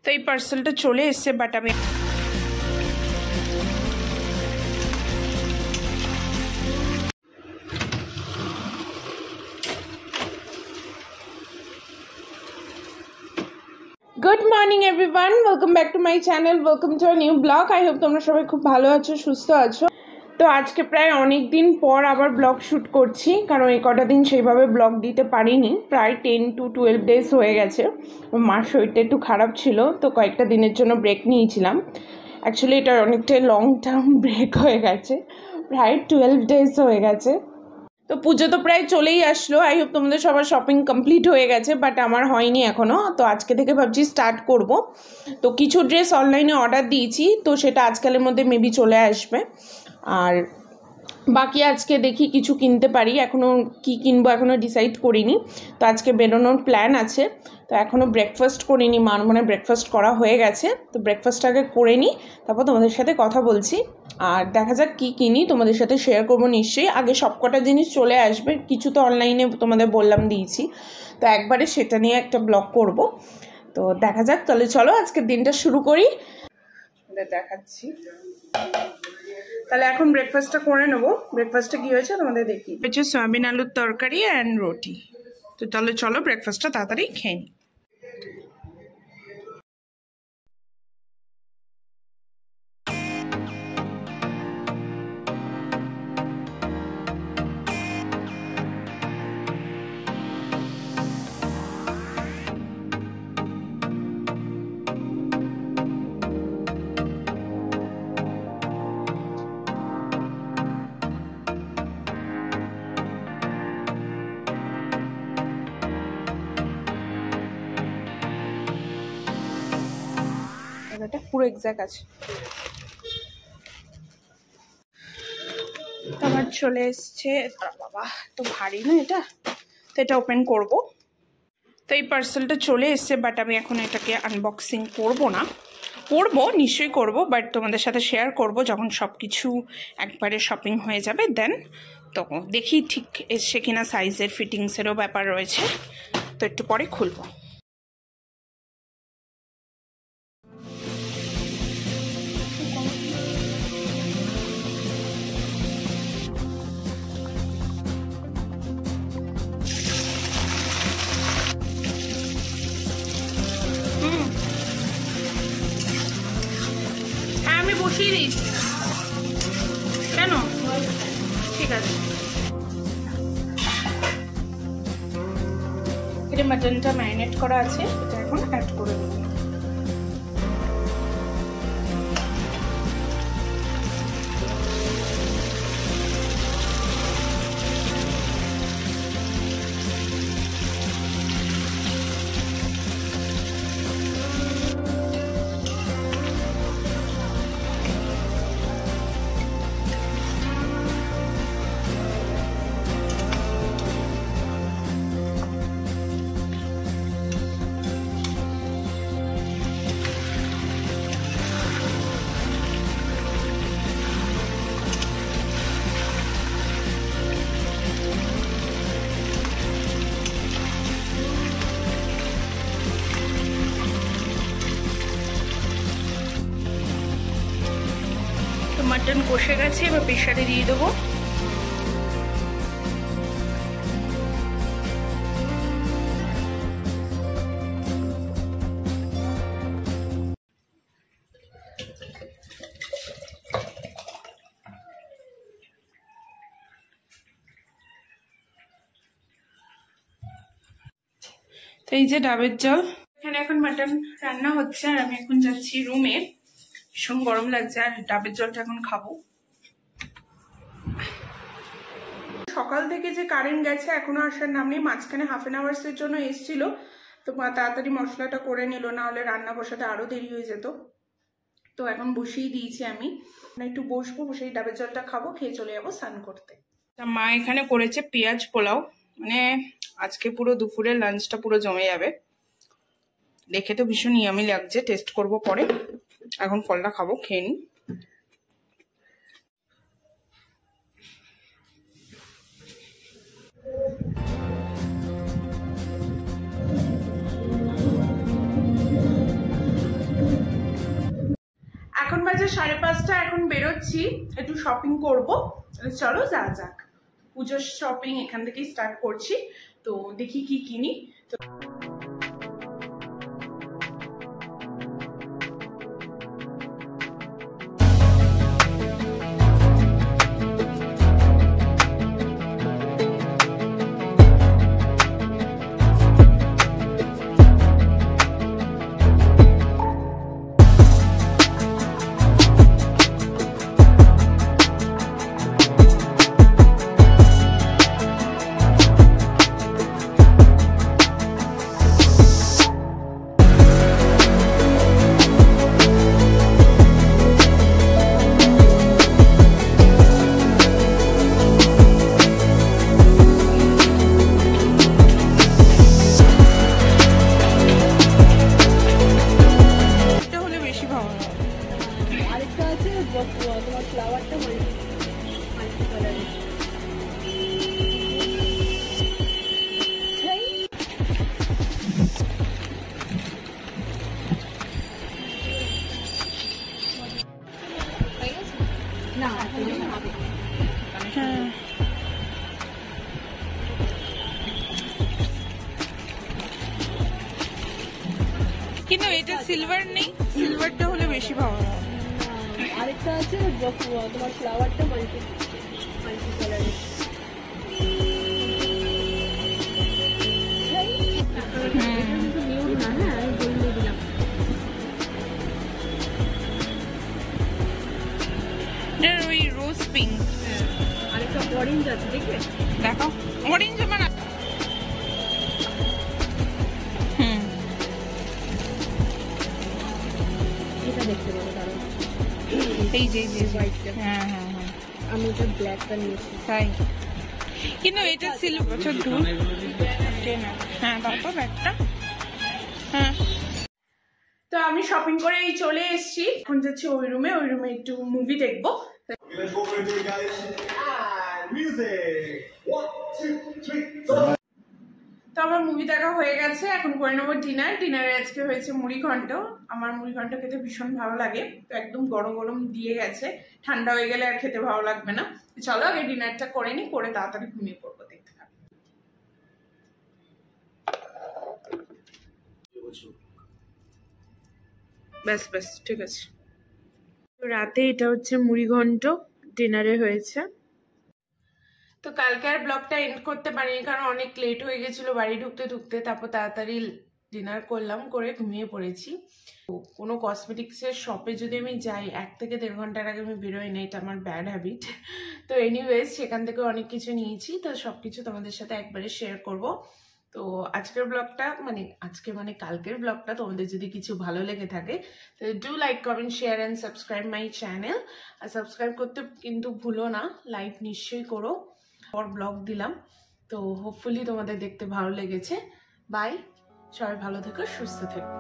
তো এই পার্সেলটা চলে এসছে, বাট আমি good morning everyone, welcome back to my channel, welcome to a new blog. I hope তোমরা সবাই খুব ভালো আছো, সুস্থ আছো। তো আজকে প্রায় অনেক দিন পর আবার ব্লগ শ্যুট করছি, কারণ এই কটা দিন সেইভাবে ব্লগ দিতে পারিনি। প্রায় 10 to 12 ডেজ হয়ে গেছে। মার শরীরটা একটু খারাপ ছিল, তো কয়েকটা দিনের জন্য ব্রেক নিয়েছিলাম। অ্যাকচুয়ালি এটা অনেকটাই লং টার্ম ব্রেক হয়ে গেছে, প্রায় 12 ডেজ হয়ে গেছে। তো পুজো তো প্রায় চলেই আসলো। আই হোপ তোমাদের সবার শপিং কমপ্লিট হয়ে গেছে, বাট আমার হয়নি এখনও। তো আজকে থেকে ভাবছি স্টার্ট করব। তো কিছু ড্রেস অনলাইনে অর্ডার দিয়েছি, তো সেটা আজকালের মধ্যে মেবি চলে আসবে। আর বাকি আজকে দেখি কিছু কিনতে পারি, এখনও কি কিনবো এখনও ডিসাইড করিনি। তো আজকে বেরোনোর প্ল্যান আছে। তো এখনও ব্রেকফাস্ট করিনি, মার মনে ব্রেকফাস্ট করা হয়ে গেছে। তো ব্রেকফাস্ট আগে করে নিই, তারপর তোমাদের সাথে কথা বলছি। আর দেখা যাক কী কিনি, তোমাদের সাথে শেয়ার করবো নিশ্চয়ই। আগে সবকটা জিনিস চলে আসবে, কিছু তো অনলাইনে তোমাদের বললাম দিয়েছি, তো একবারে সেটা নিয়ে একটা ব্লগ করব। তো দেখা যাক, তাহলে চলো আজকের দিনটা শুরু করি, দেখাচ্ছি। তাহলে এখন ব্রেকফাস্টটা করে নেবো। ব্রেকফাস্টে কী হয়েছে তোমাদের দেখি। হচ্ছে সয়াবিন আলুর তরকারি অ্যান্ড রুটি। তো তাহলে চলো ব্রেকফাস্টটা তাড়াতাড়ি খেয়ে নিই। এটা পুরো এক্সাক্ট আছে। আমার চলে এসছে, বাবা তো ভারী না এটা, তো এটা ওপেন করব। তো এই পার্সেলটা চলে এসছে, বাট আমি এখন এটাকে আনবক্সিং করব না। করবো, নিশ্চয়ই করব, বাট তোমাদের সাথে শেয়ার করব যখন সব কিছু একবারে শপিং হয়ে যাবে। দেন তখন দেখি ঠিক এসছে কিনা, সাইজের ফিটিংসেরও ব্যাপার রয়েছে। তো একটু পরে খুলবো। হ্যাঁ, আমি বসিয়ে দিয়েছি। কেন? ঠিক আছে। এটা মাটনটা ম্যারিনেট করা আছে, এটা এখন অ্যাড করে দেবো। মাটন কষে গেছে, এবার প্রেসারে দিয়ে দেবো। তো এই যে ডাবের জল, এখানে এখন মাটন রান্না হচ্ছে, আর আমি এখন যাচ্ছি রুমে। ভীষণ গরম লাগছে, আর ডাবের জলটা এখন খাবো। সকাল থেকে যে কারেন্ট গেছে এখনো আসার নাম নেই। মাঝখানে হাফ অ্যান আওয়ার্সের জন্য এসেছিল, তো তাড়াতাড়ি মশলাটা করে নিল, না হলে রান্না বসাতে আরো দেরি হয়ে যেত। তো এখন বসিয়ে দিয়েছি আমি, একটু বসবো, বসে ডাবের জলটা খাবো, খেয়ে চলে যাবো স্নান করতে। মা এখানে করেছে পেঁয়াজ পোলাও, মানে আজকে পুরো দুপুরের লাঞ্চটা পুরো জমে যাবে। দেখে তো ভীষণ ইয়ামি লাগছে, টেস্ট করব পরে। এখন ফলটা খাবো, খেয়ে নিই। বাজে 5:30, এখন বেরোচ্ছি, একটু শপিং করব। চলো যাওয়া যাক। পুজোর শপিং এখান থেকেই স্টার্ট করছি, তো দেখি কি কিনি। তো তোমার ফ্লাওয়ারটা মাল্টি কালারের। না কিন্তু এটা সিলভার নেই, সিলভারটা হলে বেশি ভালো। আরেকটা আছে তোমার ফ্লাওয়ারটা মাল্টি কালারের। ওই রোজ পিঙ্ক, আরেকটা অরেঞ্জ আছে, দেখবে? দেখো অরেঞ্জ মানে এটা দেখতে পাবো, দাঁড়াও। এই যে হোয়াইটটা। হ্যাঁ হ্যাঁ হ্যাঁ, আমি এটা ব্ল্যাকটা নিয়েছি। তাই কিন্তু এটা সিলভার ধুল। হ্যাঁ তারপর ব্যাগটা। হ্যাঁ, তো আমি শপিং করে এই চলে এসেছি, এখন যাচ্ছি ওই রুমে একটু মুভি দেখবো। তো আমার মুভি দেখা হয়ে গেছে, এখন করে নেবো ডিনার। ডিনারে আজকে হয়েছে মুড়ি ঘন্ট। আমার মুড়ি ঘন্ট খেতে ভীষণ ভালো লাগে, তো একদম গরম গরম দিয়ে গেছে, ঠান্ডা হয়ে গেলে আর খেতে ভালো লাগবে না। চলো আগে ডিনারটা করে নি, করে তাড়াতাড়ি ঘুমিয়ে পড়বো। দেখতে থাকো। ব্যাস ব্যাস ঠিক আছে। রাতে এটা হচ্ছে মুড়ি ঘন্ট ডিনারে হয়েছে। তো কালকে আর ব্লগটা এন্ড করতে পারিনি, কারণ অনেক লেট হয়ে গেছিলো বাড়ি ঢুকতে। তারপর তাড়াতাড়ি ডিনার করলাম, করে ঘুমিয়ে পড়েছি। কোনো কসমেটিক্সের শপে যদি আমি যাই 1 থেকে 1.5 ঘন্টার আগে আমি বেরোই না, এটা আমার ব্যাড হ্যাবিট। তো এনিওয়েজ সেখান থেকে অনেক কিছু নিয়েছি, তো সব কিছু তোমাদের সাথে একবারে শেয়ার করব। তো আজকের ব্লগটা মানে কালকের ব্লগটা তোমাদের যদি কিছু ভালো লেগে থাকে তো do like, comment, share and subscribe my channel. আর সাবস্ক্রাইব করতে কিন্তু ভুলো না, লাইক নিশ্চয়ই করো। পর ব্লগ দিলাম, তো হোপফুলি তোমাদের দেখতে ভালো লেগেছে। বাই, সবাই ভালো থেকো, সুস্থ থেকো।